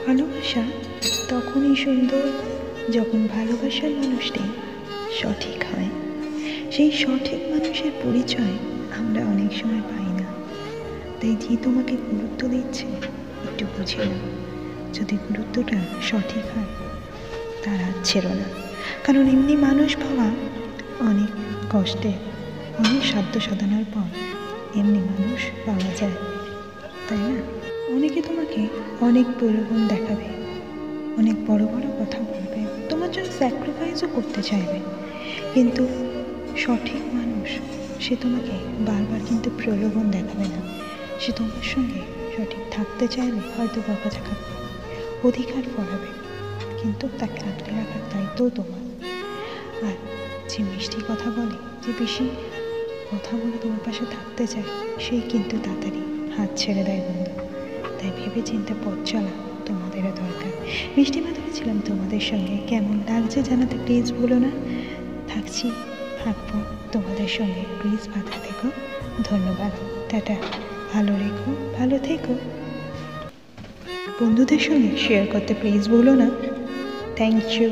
ভালোবাসা তখনই সুন্দর যখন ভালোবাসার মানুষটি সঠিক হয়। সেই সঠিক মানুষের পরিচয় আমরা অনেক সময় পাই না। তাই যে তোমাকে গুরুত্ব দিচ্ছে একটু বুঝে নাও, যদি গুরুত্বটা সঠিক হয় তার হাত ছেড়ো না। কারণ এমনি মানুষ পাওয়া অনেক কষ্টে, অনেক সাধ্য সাধনার পর এমনি মানুষ পাওয়া যায়, তাই না? অনেকে তোমাকে অনেক প্রলোভন দেখাবে, অনেক বড় বড় কথা বলবে, তোমার জন্য স্যাক্রিফাইসও করতে চাইবে, কিন্তু সঠিক মানুষ সে তোমাকে বারবার কিন্তু প্রলোভন দেখাবে না। সে তোমার সঙ্গে সঠিক থাকতে চাইলে হয়তো বকাঝকা অধিকার ফলাবে, কিন্তু তাকে আগলে রাখার দায়িত্বও তোমার। আর যে মিষ্টি কথা বলে, যে বেশি কথা বলে তোমার পাশে থাকতে চায়, সেই কিন্তু তাড়াতাড়ি হাত ছেড়ে দেয় বন্ধু। তাই ভেবে চিন্তে পথ চলা তোমাদেরও দরকার। মিষ্টি মাধুরী ছিলাম তোমাদের সঙ্গে। কেমন লাগছে জানাতে প্লিজ ভুলো না। থাকবো তোমাদের সঙ্গে। প্লিজ ভালো থেকো। ধন্যবাদ। টাটা। ভালো রেখো, ভালো থেকো। বন্ধুদের সঙ্গে শেয়ার করতে প্লিজ ভুলো না। Thank you.